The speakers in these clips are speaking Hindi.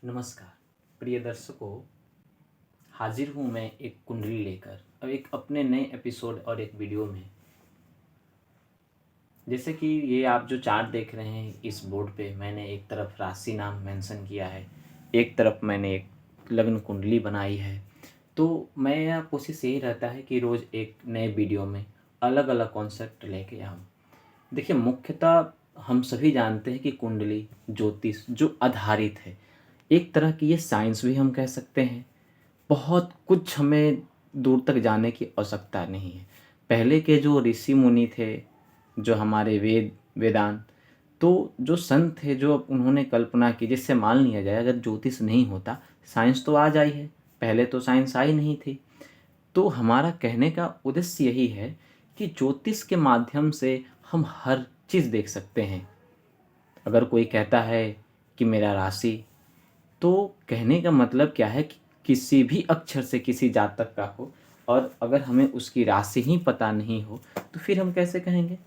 नमस्कार प्रिय दर्शकों, हाजिर हूँ मैं एक कुंडली लेकर अब एक अपने नए एपिसोड और एक वीडियो में। जैसे कि ये आप जो चार्ट देख रहे हैं, इस बोर्ड पे मैंने एक तरफ राशि नाम मेंशन किया है, एक तरफ मैंने एक लग्न कुंडली बनाई है। तो मेरा कोशिश यही रहता है कि रोज़ एक नए वीडियो में अलग अलग कॉन्सेप्ट लेके आऊँ। देखिए, मुख्यतः हम सभी जानते हैं कि कुंडली ज्योतिष जो आधारित है, एक तरह की ये साइंस भी हम कह सकते हैं। बहुत कुछ हमें दूर तक जाने की आवश्यकता नहीं है। पहले के जो ऋषि मुनि थे, जो हमारे वेदांत, तो जो संत थे, जो उन्होंने कल्पना की, जिससे मान लिया जाए अगर ज्योतिष नहीं होता, साइंस तो आज आई है, पहले तो साइंस आई नहीं थी। तो हमारा कहने का उद्देश्य यही है कि ज्योतिष के माध्यम से हम हर चीज़ देख सकते हैं। अगर कोई कहता है कि मेरा राशि, तो कहने का मतलब क्या है कि किसी भी अक्षर से किसी जातक का हो, और अगर हमें उसकी राशि ही पता नहीं हो तो फिर हम कैसे कहेंगे।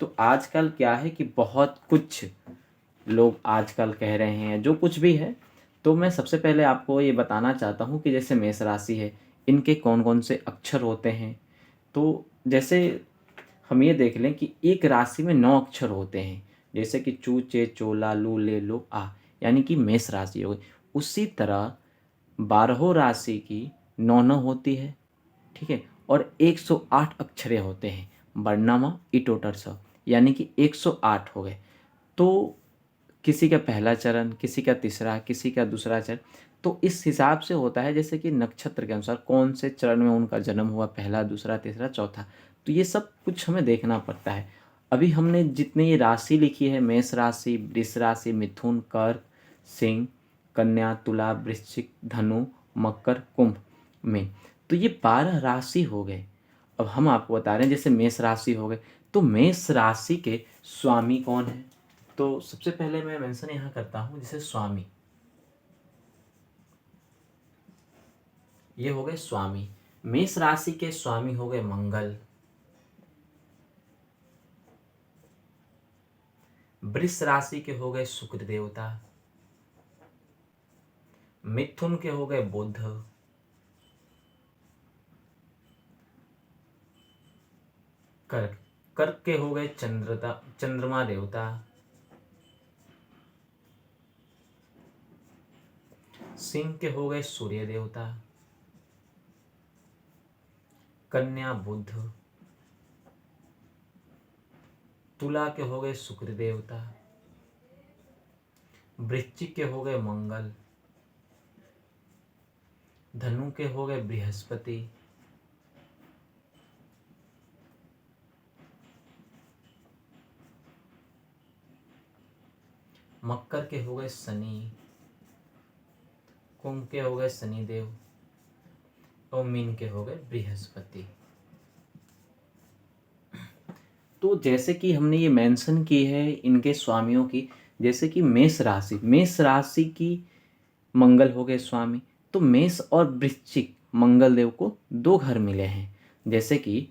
तो आजकल क्या है कि बहुत कुछ लोग आजकल कह रहे हैं, जो कुछ भी है। तो मैं सबसे पहले आपको ये बताना चाहता हूँ कि जैसे मेष राशि है, इनके कौन कौन से अक्षर होते हैं। तो जैसे हम ये देख लें कि एक राशि में 9 अक्षर होते हैं, जैसे कि चू चे चोला लू ले लो आ, यानी कि मेष राशि हो गई। उसी तरह 12 राशि की 9 होती है, ठीक है, और 108 अक्षरे होते हैं, वर्णमा इटोटर स, यानी कि 108 हो गए। तो किसी का पहला चरण, किसी का तीसरा, किसी का दूसरा चरण। तो इस हिसाब से होता है, जैसे कि नक्षत्र के अनुसार कौन से चरण में उनका जन्म हुआ, पहला, दूसरा, तीसरा, चौथा। तो ये सब कुछ हमें देखना पड़ता है। अभी हमने जितनी ये राशि लिखी है, मेष राशि, वृष राशि, मिथुन, कर्क, सिंह, कन्या, तुला, वृश्चिक, धनु, मकर, कुंभ में, तो ये 12 राशि हो गए। अब हम आपको बता रहे हैं, जैसे मेष राशि हो गए, तो मेष राशि के स्वामी कौन है। तो सबसे पहले मैं मेंशन यहाँ करता हूँ, जैसे स्वामी, ये हो गए स्वामी। मेष राशि के स्वामी हो गए मंगल। वृष राशि के हो गए शुक्र देवता। मिथुन के हो गए बुध। कर्क कर्क के हो गए चंद्रमा देवता। सिंह के हो गए सूर्य देवता। कन्या बुध। तुला के हो गए शुक्र देवता। वृश्चिक के हो गए मंगल। धनु के हो गए बृहस्पति। मकर के हो गए शनि। कुंभ के हो गए शनिदेव। और मीन के हो गए बृहस्पति। तो जैसे कि हमने ये मेंशन की है इनके स्वामियों की, जैसे कि मेष राशि की मंगल हो गए स्वामी। तो मेष और वृश्चिक मंगल देव को 2 घर मिले हैं। जैसे कि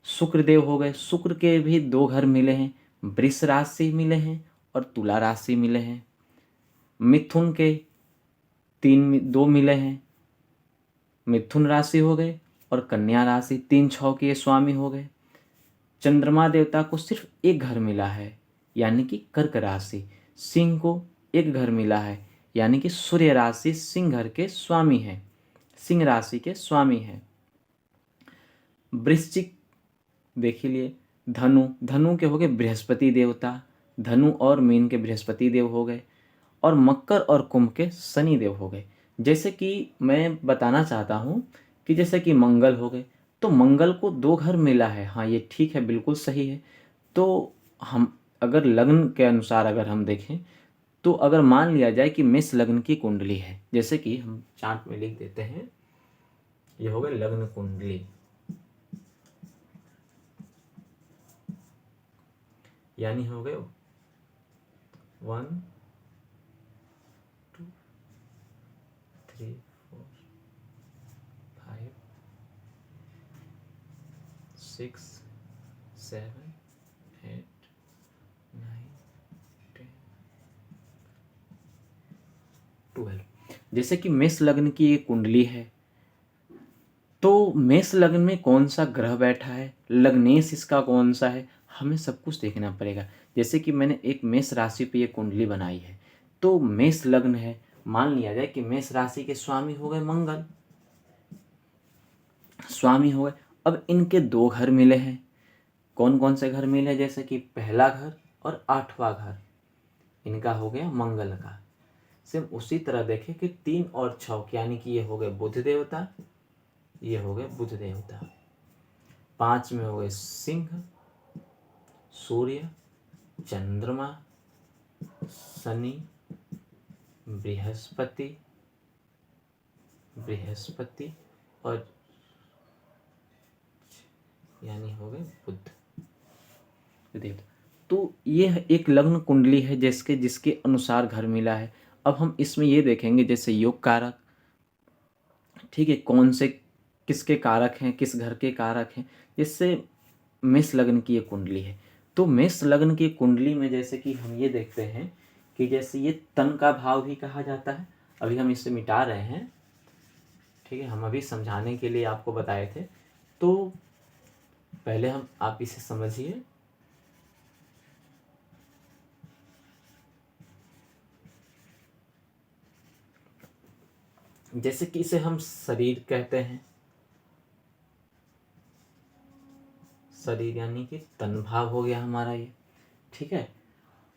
शुक्र देव हो गए, शुक्र के भी 2 घर मिले हैं, वृष राशि मिले हैं और तुला राशि मिले हैं। मिथुन के 2 मिले हैं, मिथुन राशि हो गए, और कन्या राशि 3 6 के स्वामी हो गए। चंद्रमा देवता को सिर्फ 1 घर मिला है, यानी कि कर्क राशि। सिंह को 1 घर मिला है, यानी कि सूर्य राशि सिंह घर के स्वामी है, सिंह राशि के स्वामी है। वृश्चिक देख लिए, धनु के हो गए बृहस्पति देवता, धनु और मीन के बृहस्पति देव हो गए, और मकर और कुंभ के शनि देव हो गए। जैसे कि मैं बताना चाहता हूँ कि जैसे कि मंगल हो गए, तो मंगल को 2 घर मिला है। हाँ, ये ठीक है, बिल्कुल सही है। तो हम अगर लग्न के अनुसार अगर हम देखें, तो अगर मान लिया जाए कि मेष लग्न की कुंडली है, जैसे कि हम चार्ट में लिख देते हैं, ये हो गए लग्न कुंडली, यानी हो गए 1 2 3 4 5 6 7 8 9 10 12। जैसे कि मेष लग्न की ये कुंडली है, तो मेष लग्न में कौन सा ग्रह बैठा है, लग्नेश इसका कौन सा है, हमें सब कुछ देखना पड़ेगा। जैसे कि मैंने एक मेष राशि पे ये कुंडली बनाई है, तो मेष लग्न है, मान लिया जाए कि मेष राशि के स्वामी हो गए मंगल, स्वामी हो गए। अब इनके दो घर मिले हैं, कौन कौन से घर मिले, जैसे कि पहला घर और 8वां घर इनका हो गया मंगल का। सेम उसी तरह देखें कि 3 और 6 यानी कि ये हो गए बुध देवता, ये हो गए बुध देवता। 5 में हो गए सिंह, सूर्य, चंद्रमा, शनि, बृहस्पति और यानी हो गए बुध देवता। तो ये एक लग्न कुंडली है जिसके अनुसार घर मिला है। अब हम इसमें ये देखेंगे जैसे योग कारक, ठीक है, कौन से किसके कारक हैं, किस घर के कारक हैं। जिससे मेष लग्न की ये कुंडली है, तो मेष लग्न की कुंडली में जैसे कि हम ये देखते हैं कि जैसे ये तन का भाव भी कहा जाता है। अभी हम इसे मिटा रहे हैं, ठीक है, हम अभी समझाने के लिए आपको बताए थे। तो पहले आप इसे समझिए। जैसे कि इसे हम शरीर कहते हैं, शरीर यानी कि तन भाव हो गया हमारा ये, ठीक है।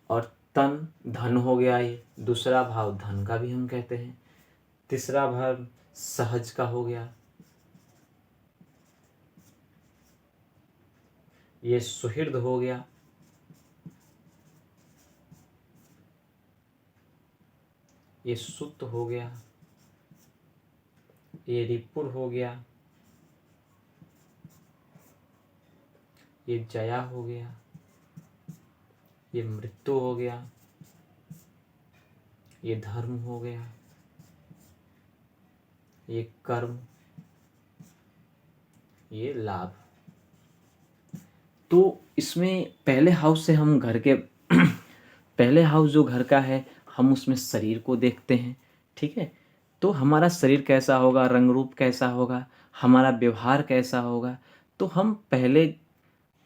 और तन धन हो गया, ये दूसरा भाव धन का भी हम कहते हैं। तीसरा भाव सहज का हो गया, ये सुहृद हो गया। ये सुत हो गया, ये रिपुर हो गया, ये जया हो गया, ये मृत्यु हो गया, ये धर्म हो गया, ये कर्म, ये लाभ। तो इसमें पहले हाउस से हम घर के पहले हाउस जो घर का है, हम उसमें शरीर को देखते हैं, ठीक है। तो हमारा शरीर कैसा होगा, रंग रूप कैसा होगा, हमारा व्यवहार कैसा होगा। तो हम पहले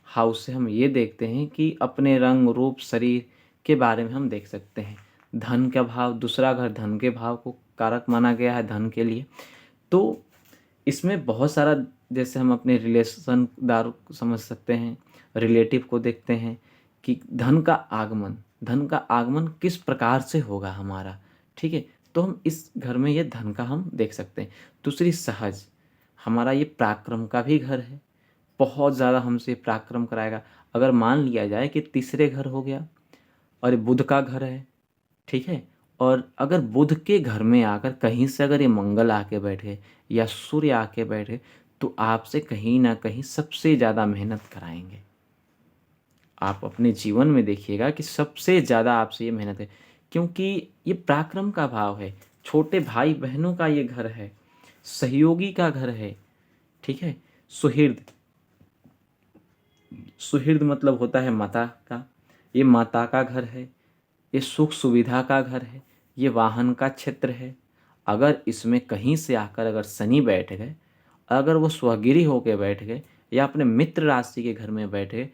हाउस से हम ये देखते हैं कि अपने रंग रूप शरीर के बारे में हम देख सकते हैं। धन का भाव, दूसरा घर धन के भाव को कारक माना गया है धन के लिए। तो इसमें बहुत सारा, जैसे हम अपने रिलेशनदार को समझ सकते हैं, रिलेटिव को देखते हैं कि धन का आगमन किस प्रकार से होगा हमारा, ठीक है। तो हम इस घर में ये धन का हम देख सकते हैं। दूसरी सहज, हमारा ये पराक्रम का भी घर है, बहुत ज़्यादा हमसे पराक्रम कराएगा। अगर मान लिया जाए कि तीसरे घर हो गया और ये बुध का घर है, ठीक है। और अगर बुध के घर में आकर कहीं से अगर ये मंगल आके बैठे या सूर्य आके बैठे, तो आपसे कहीं ना कहीं सबसे ज़्यादा मेहनत कराएंगे। आप अपने जीवन में देखिएगा कि सबसे ज़्यादा आपसे ये मेहनत है, क्योंकि ये पराक्रम का भाव है, छोटे भाई बहनों का ये घर है, सहयोगी का घर है, ठीक है। सुहृद, सुहृद मतलब होता है माता का, ये माता का घर है, ये सुख सुविधा का घर है, ये वाहन का क्षेत्र है। अगर इसमें कहीं से आकर अगर शनि बैठ गए, अगर वो स्वगिरी होकर बैठ गए या अपने मित्र राशि के घर में बैठे,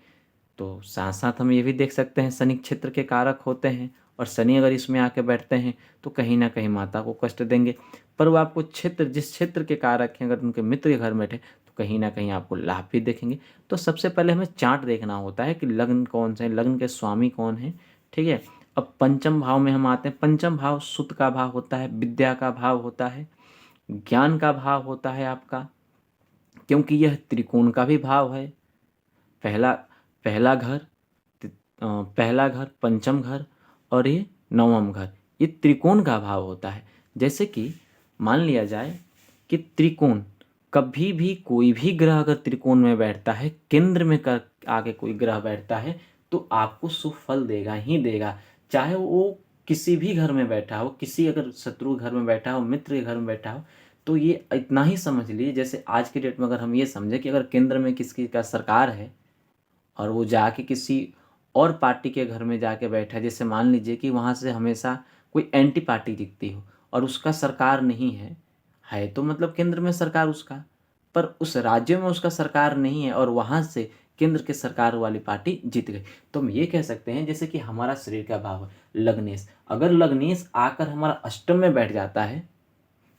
तो साथ साथ हम ये भी देख सकते हैं शनि क्षेत्र के कारक होते हैं, और शनि अगर इसमें आके बैठते हैं तो कहीं ना कहीं माता को कष्ट देंगे। पर वो आपको क्षेत्र, जिस क्षेत्र के कारक हैं, अगर उनके मित्र के घर में बैठे तो कहीं ना कहीं आपको लाभ भी देखेंगे। तो सबसे पहले हमें चार्ट देखना होता है कि लग्न कौन से हैं, लग्न के स्वामी कौन है, ठीक है। अब पंचम भाव में हम आते हैं। पंचम भाव सुत का भाव होता है, विद्या का भाव होता है, ज्ञान का भाव होता है आपका, क्योंकि यह त्रिकोण का भी भाव है। पहला पहला घर पहला घर, पंचम घर और ये नवम घर, ये त्रिकोण का भाव होता है। जैसे कि मान लिया जाए कि त्रिकोण, कभी भी कोई भी ग्रह अगर त्रिकोण में बैठता है, केंद्र में कर आके कोई ग्रह बैठता है, तो आपको शुभ फल देगा ही देगा। चाहे वो किसी भी घर में बैठा हो, किसी अगर शत्रु घर में बैठा हो, मित्र के घर में बैठा हो, तो ये इतना ही समझ लीजिए। जैसे आज के डेट में अगर हम ये समझें कि अगर केंद्र में किसकी का सरकार है और वो जाके किसी और पार्टी के घर में जाके बैठा है, जैसे मान लीजिए कि वहाँ से हमेशा कोई एंटी पार्टी दिखती हो और उसका सरकार नहीं है तो मतलब केंद्र में सरकार उसका, पर उस राज्य में उसका सरकार नहीं है और वहाँ से केंद्र के सरकार वाली पार्टी जीत गई। तो हम ये कह सकते हैं जैसे कि हमारा शरीर का भाव है लग्नेश, अगर लग्नेश आकर हमारा अष्टम में बैठ जाता है,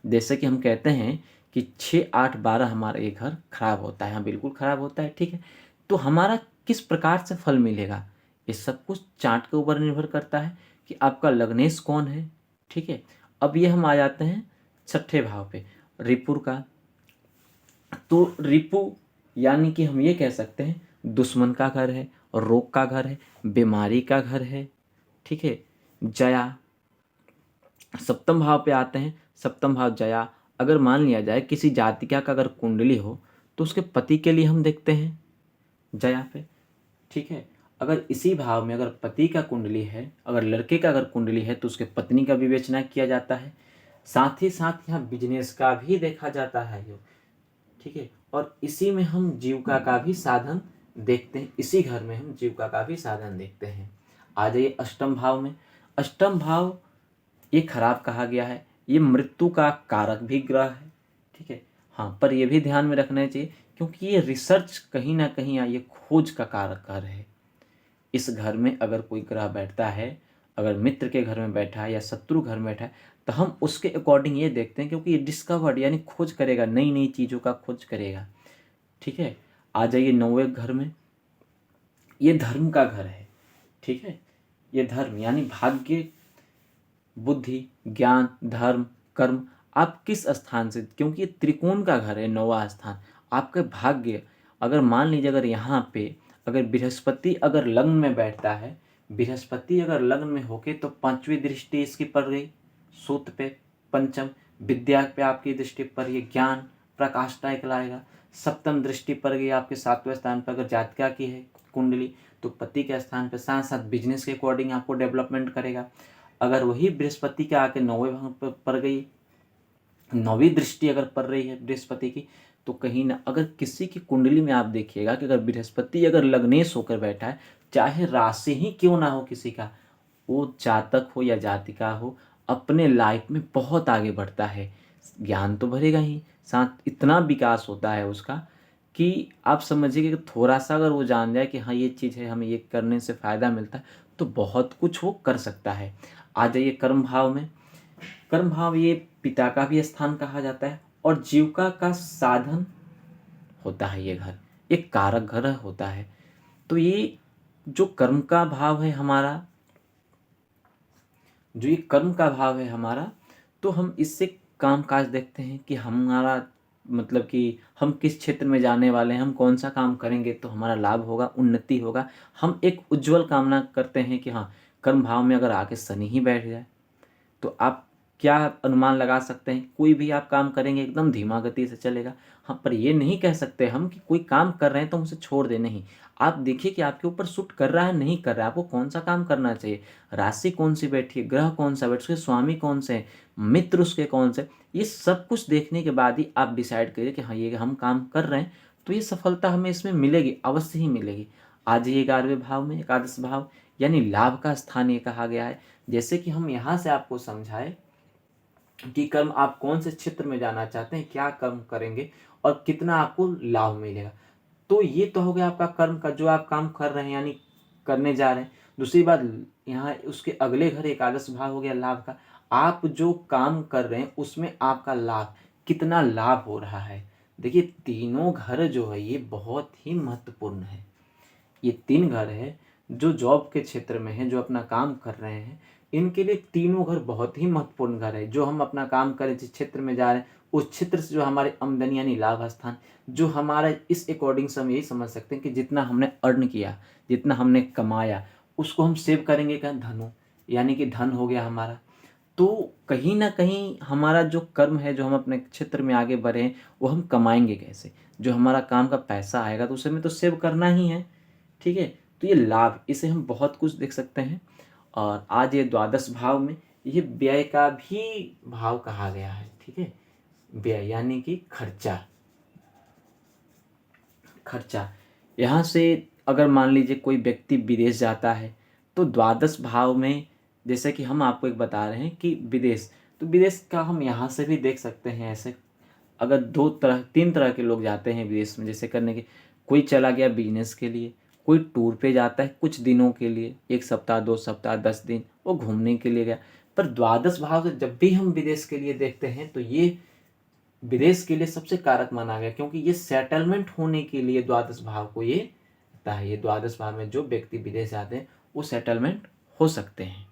जैसे कि हम कहते हैं कि 6, 8, 12 हमारा ये घर खराब होता है, हाँ बिल्कुल खराब होता है, ठीक है। तो हमारा किस प्रकार से फल मिलेगा, ये सब कुछ चार्ट के ऊपर निर्भर करता है कि आपका लग्नेश कौन है, ठीक है। अब ये हम आ जाते हैं छठे भाव पे, रिपुर का। तो रिपु यानी कि हम ये कह सकते हैं दुश्मन का घर है, रोग का घर है, बीमारी का घर है, ठीक है। जया, सप्तम भाव पे आते हैं, सप्तम भाव जया। अगर मान लिया जाए किसी जातिका का अगर कुंडली हो तो उसके पति के लिए हम देखते हैं जया पे, ठीक है। अगर इसी भाव में अगर पति का कुंडली है, अगर लड़के का अगर कुंडली है तो उसके पत्नी का विवेचना किया जाता है। साथ ही साथ यहाँ बिजनेस का भी देखा जाता है योग, ठीक है। और इसी में हम जीविका का भी साधन देखते हैं, इसी घर में हम जीविका का भी साधन देखते हैं। आ जाइए अष्टम भाव में। अष्टम भाव ये खराब कहा गया है, ये मृत्यु का कारक भी ग्रह है, ठीक है। हाँ, पर ये भी ध्यान में रखना चाहिए क्योंकि ये रिसर्च कहीं ना कहीं या ये खोज का कारक घर है। इस घर में अगर कोई ग्रह बैठता है, अगर मित्र के घर में बैठा है या शत्रु घर में बैठा है, तो हम उसके अकॉर्डिंग ये देखते हैं क्योंकि ये डिस्कवर्ड यानी खोज करेगा, नई नई चीज़ों का खोज करेगा, ठीक है। आ जाइए नौवें घर में, ये धर्म का घर है, ठीक है। ये धर्म यानी भाग्य, बुद्धि, ज्ञान, धर्म, कर्म, आप किस स्थान से, क्योंकि ये त्रिकोण का घर है नौवां स्थान, आपके भाग्य। अगर मान लीजिए अगर यहाँ पे अगर बृहस्पति अगर लग्न में बैठता है, बृहस्पति अगर लग्न में होके तो पांचवी दृष्टि इसकी पड़ गई सूत पे, पंचम विद्या पे आपकी दृष्टि पड़ रही है, ज्ञान प्रकाष्ठा कहलाएगा। सप्तम दृष्टि पड़ गई आपके सातवें स्थान पर, अगर जातका की है कुंडली तो पति के स्थान पे, साथ साथ बिजनेस के अकॉर्डिंग आपको डेवलपमेंट करेगा। अगर वही बृहस्पति के आके नौवें भाव पर पड़ गई, नौवीं दृष्टि अगर पड़ रही है बृहस्पति की, तो कहीं ना अगर किसी की कुंडली में आप देखिएगा कि अगर बृहस्पति अगर लग्नेश होकर बैठा है, चाहे राशि ही क्यों ना हो किसी का, वो जातक हो या जातिका हो, अपने लाइफ में बहुत आगे बढ़ता है। ज्ञान तो भरेगा ही, साथ इतना विकास होता है उसका कि आप समझिए कि थोड़ा सा अगर वो जान जाए कि हाँ ये चीज़ है, हमें ये करने से फ़ायदा मिलता है, तो बहुत कुछ वो कर सकता है। आ जाइए कर्म भाव में। कर्म भाव ये पिता का भी स्थान कहा जाता है और जीविका का साधन होता है ये घर, एक कारक घर होता है। तो ये जो कर्म का भाव है हमारा, जो ये कर्म का भाव है हमारा, तो हम इससे काम काज देखते हैं कि हमारा मतलब कि हम किस क्षेत्र में जाने वाले हैं, हम कौन सा काम करेंगे तो हमारा लाभ होगा, उन्नति होगा। हम एक उज्जवल कामना करते हैं कि हाँ कर्म भाव में अगर आके शनि ही बैठ जाए तो आप क्या अनुमान लगा सकते हैं, कोई भी आप काम करेंगे एकदम धीमा गति से चलेगा। हाँ, पर ये नहीं कह सकते हम कि कोई काम कर रहे हैं तो हम उसे छोड़ दें, नहीं। आप देखिए कि आपके ऊपर सूट कर रहा है नहीं कर रहा है, आपको कौन सा काम करना चाहिए, राशि कौन सी बैठी है, ग्रह कौन सा बैठ, उसके स्वामी कौन से हैं, मित्र उसके कौन से, ये सब कुछ देखने के बाद ही आप डिसाइड करिए कि हाँ ये हम काम कर रहे हैं तो ये सफलता हमें इसमें मिलेगी, अवश्य ही मिलेगी। आज ये 11वें भाव में एकादश भाव यानी लाभ का स्थान ये कहा गया है। जैसे कि हम यहाँ से आपको समझाए कि कर्म आप कौन से क्षेत्र में जाना चाहते हैं, क्या कर्म करेंगे और कितना आपको लाभ मिलेगा। तो ये तो हो गया आपका कर्म का, जो आप काम कर रहे हैं यानी करने जा रहे हैं। दूसरी बात यहाँ उसके अगले घर एकादश भाव हो गया लाभ का, आप जो काम कर रहे हैं उसमें आपका लाभ, कितना लाभ हो रहा है। देखिए तीनों घर जो है ये बहुत ही महत्वपूर्ण है। ये 3 घर है जो जॉब के क्षेत्र में है, जो अपना काम कर रहे हैं, इनके लिए तीनों घर बहुत ही महत्वपूर्ण घर है। जो हम अपना काम करें, जिस क्षेत्र में जा रहे हैं उस क्षेत्र से जो हमारे आमदनी यानी लाभ स्थान, जो हमारा इस अकॉर्डिंग से हम यही समझ सकते हैं कि जितना हमने अर्न किया, जितना हमने कमाया, उसको हम सेव करेंगे क्या, धनु यानी कि धन हो गया हमारा। तो कहीं ना कहीं हमारा जो कर्म है, जो हम अपने क्षेत्र में आगे बढ़े हैं, वो हम कमाएंगे कैसे, जो हमारा काम का पैसा आएगा तो उसे हमें तो सेव करना ही है, ठीक है। तो ये लाभ, इसे हम बहुत कुछ देख सकते हैं। और आज ये द्वादश भाव में ये व्यय का भी भाव कहा गया है, ठीक है। व्यय यानी कि खर्चा, खर्चा यहाँ से अगर मान लीजिए कोई व्यक्ति विदेश जाता है तो द्वादश भाव में, जैसे कि हम आपको एक बता रहे हैं कि विदेश, तो विदेश का हम यहाँ से भी देख सकते हैं ऐसे। अगर 3 तरह के लोग जाते हैं विदेश में जैसे करने के, कोई चला गया बिजनेस के लिए, कोई टूर पे जाता है कुछ दिनों के लिए, 1 सप्ताह 2 सप्ताह 10 दिन, वो घूमने के लिए गया। पर द्वादश भाव से जब भी हम विदेश के लिए देखते हैं तो ये विदेश के लिए सबसे कारक माना गया, क्योंकि ये सेटलमेंट होने के लिए द्वादश भाव को ये होता है। ये द्वादश भाव में जो व्यक्ति विदेश आते हैं वो सेटलमेंट हो सकते हैं।